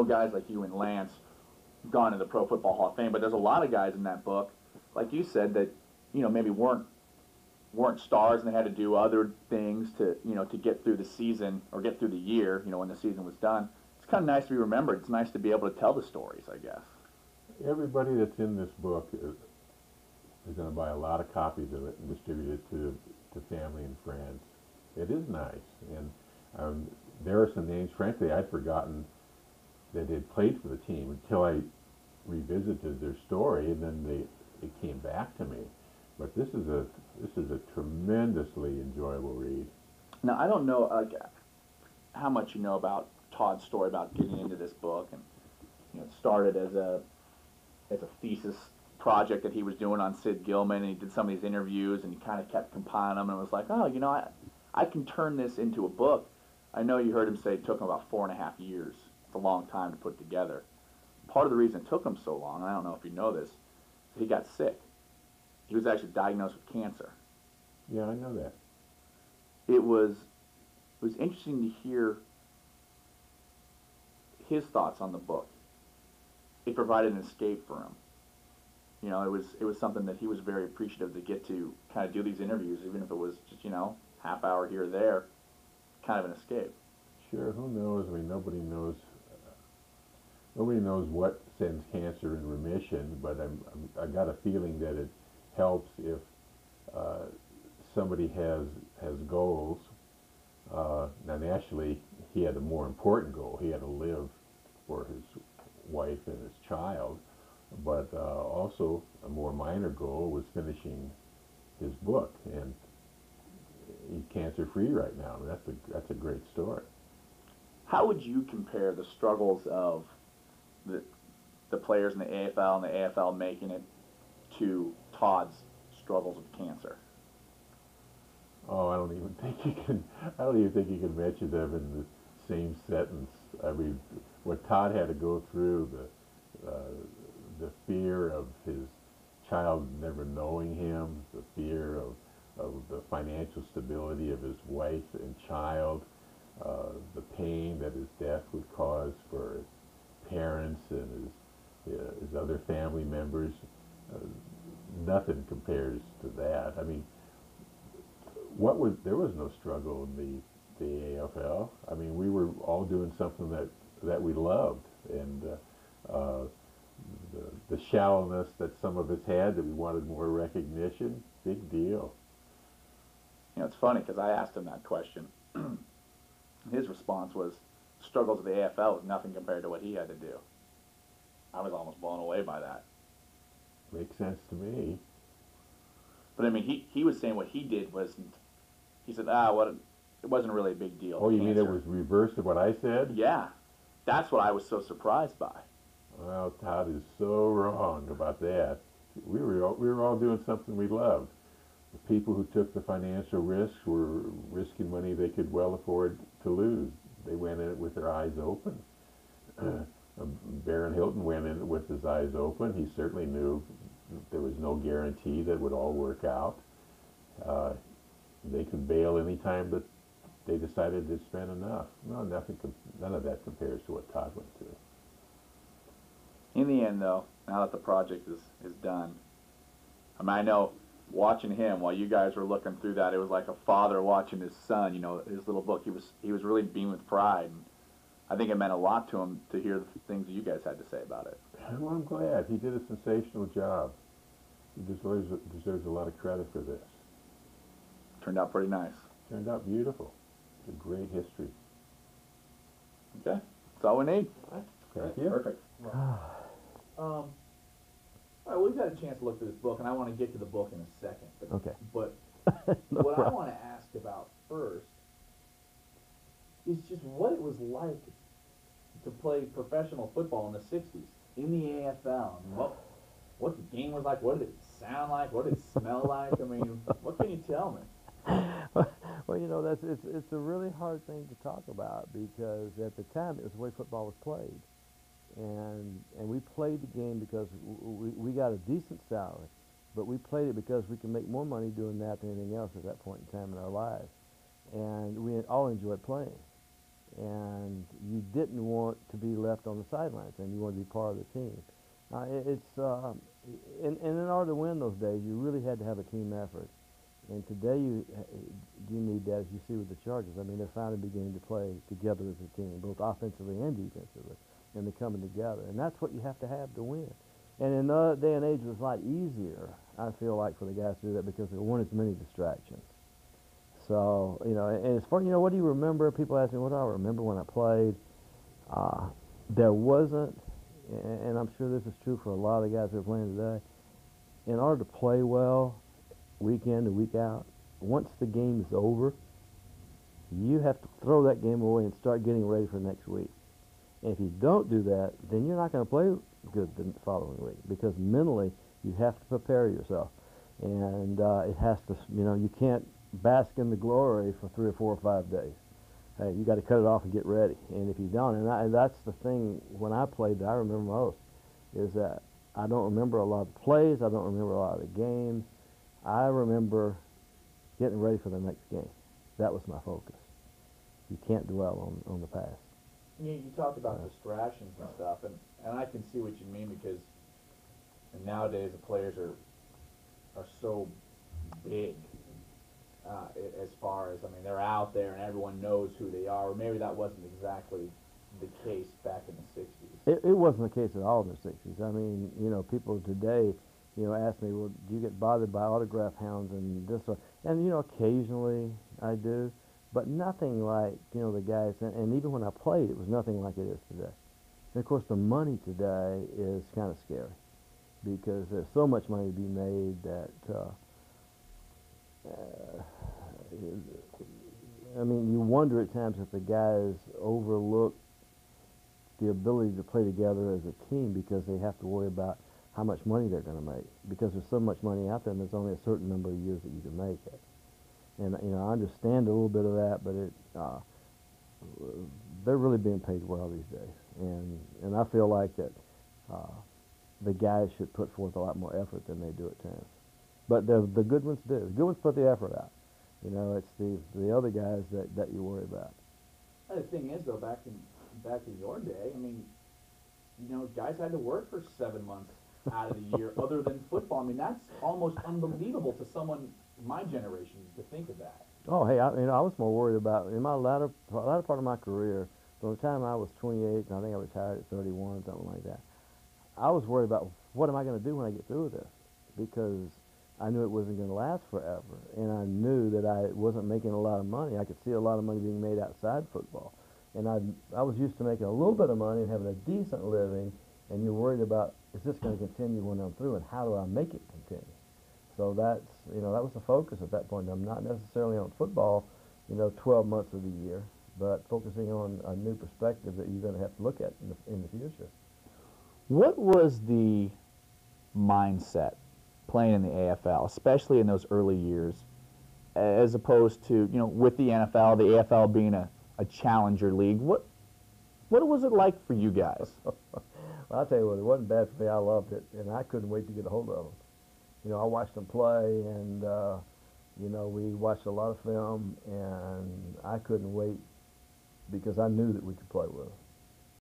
guys like you and Lance gone to the Pro Football Hall of Fame, but there's a lot of guys in that book, like you said, that maybe weren't stars and they had to do other things to to get through the season or get through the year. When the season was done, it's kind of nice to be remembered. It's nice to be able to tell the stories, I guess. Everybody that's in this book is going to buy a lot of copies of it and distribute it to family and friends. It is nice, and there are some names, frankly, I'd forgotten that they'd played for the team until I revisited their story, and then it came back to me. But this is a tremendously enjoyable read. Now, I don't know how much you know about Todd's story about getting into this book, and it started as a thesis project that he was doing on Sid Gilman, and he did some of these interviews, and he kind of kept compiling them, and was like, oh, I can turn this into a book. I know you heard him say it took him about 4.5 years. It's a long time to put together. Part of the reason it took him so long, and I don't know if you know this, he got sick. He was actually diagnosed with cancer. Yeah, I know that. It was interesting to hear his thoughts on the book. It provided an escape for him. It was something that he was very appreciative to get to kind of do these interviews, even if it was just half hour here or there, kind of an escape. Sure, who knows? I mean, nobody knows. Nobody knows what sends cancer in remission, but I got a feeling that it helps if somebody has goals. Now, naturally, he had a more important goal. He had to live for his wife and his child, but also a more minor goal was finishing his book, and he's cancer-free right now. I mean, that's a great story. How would you compare the struggles of the players in the AFL and the AFL making it to Todd's struggles with cancer? Oh, I don't even think you can. I don't even think you can mention them in the same sentence. I mean, what Todd had to go through, the fear of his child never knowing him, the fear of the financial stability of his wife and child, the pain that his death would cause for his parents and his other family members. Nothing compares to that. I mean, there was no struggle in the AFL. I mean, we were all doing something that we loved, and the shallowness that some of us had, that we wanted more recognition, big deal. It's funny because I asked him that question. His response was, struggles of the AFL was nothing compared to what he had to do. I was almost blown away by that. Makes sense to me. But I mean, he was saying what he did wasn't. He said, it wasn't really a big deal. Oh, you mean it was reverse of what I said? Yeah, that's what I was so surprised by. Well, Todd is so wrong about that. We were all doing something we loved. The people who took the financial risks were risking money they could well afford to lose. They went in it with their eyes open. Baron Hilton went in it with his eyes open. He certainly knew there was no guarantee that it would all work out. They could bail any time that they decided to spend enough. No, none of that compares to what Todd went through. In the end, though, now that the project is done, I mean, I know watching him while you guys were looking through that, it was like a father watching his son. His little book. He was really beaming with pride. And I think it meant a lot to him to hear the things that you guys had to say about it. Well, I'm glad. He did a sensational job. He deserves a lot of credit for this. Turned out pretty nice. Turned out beautiful. It's a great history. Okay, that's all we need. Thank you. Perfect. All right, well, we've got a chance to look through this book, and I want to get to the book in a second. Okay. But No what I problem. want to ask about first is just what it was like to play professional football in the 60s in the AFL. I mean, what the game was like, what did it sound like, what did it smell like? I mean, what can you tell me? Well, it's a really hard thing to talk about because at the time it was the way football was played, and we played the game because we got a decent salary, but we played it because we could make more money doing that than anything else at that point in time in our lives, and we all enjoyed playing. and you didn't want to be left on the sidelines, and you wanted to be part of the team. And in order to win those days, you really had to have a team effort. And today you need that, as you see with the Chargers. I mean, they're finally beginning to play together as a team, both offensively and defensively, and they're coming together. And that's what you have to win. And in the day and age, it was a lot easier, I feel like, for the guys to do that because there weren't as many distractions. So, you know, and it's funny, you know, what do you remember? People ask me, what do I remember when I played? There wasn't, and I'm sure this is true for a lot of the guys who are playing today, in order to play well, week in and week out, once the game is over, you have to throw that game away and start getting ready for next week. And if you don't do that, then you're not going to play good the following week because mentally you have to prepare yourself. And it has to, you know, you can't bask in the glory for 3 or 4 or 5 days. Hey, you got to cut it off and get ready. And if you don't, and that's the thing when I played that I remember most, is that I don't remember a lot of the plays, I don't remember a lot of the games. I remember getting ready for the next game. That was my focus. You can't dwell on the past. You talked about distractions and stuff, and I can see what you mean because nowadays the players are so big as far as, I mean, they're out there and everyone knows who they are, or maybe that wasn't exactly the case back in the 60s. It wasn't the case at all in the 60s. I mean, you know, people today, you know, ask me, well, do you get bothered by autograph hounds and this? And, you know, occasionally I do, but nothing like, you know, the guys, and even when I played, it was nothing like it is today. And, of course, the money today is kind of scary because there's so much money to be made that, I mean, you wonder at times if the guys overlook the ability to play together as a team because they have to worry about how much money they're going to make because there's so much money out there and there's only a certain number of years that you can make it. And, you know, I understand a little bit of that, but they're really being paid well these days. And I feel like that the guys should put forth a lot more effort than they do at times. But the good ones do. The good ones put the effort out. You know, it's the other guys that you worry about. The thing is, though, back in your day, I mean, you know, guys had to work for 7 months out of the year other than football. I mean, that's almost unbelievable to someone my generation to think of that. Oh, hey, I was more worried about, in my latter part of my career, from the time I was 28, and I think I retired at 31, something like that, I was worried about what am I going to do when I get through with this, because I knew it wasn't going to last forever, and I knew that I wasn't making a lot of money. I could see a lot of money being made outside football, and I was used to making a little bit of money and having a decent living, and you're worried about, is this going to continue when I'm through, and how do I make it continue? So that's, you know, that was the focus at that point. I'm not necessarily on football, you know, 12 months of the year, but focusing on a new perspective that you're going to have to look at in the future. What was the mindset playing in the AFL, especially in those early years, as opposed to, you know, with the NFL, the AFL being a challenger league? What was it like for you guys? Well, I'll tell you what, it wasn't bad for me. I loved it, and I couldn't wait to get a hold of them. You know, I watched them play, and, you know, we watched a lot of film, and I couldn't wait because I knew that we could play with them.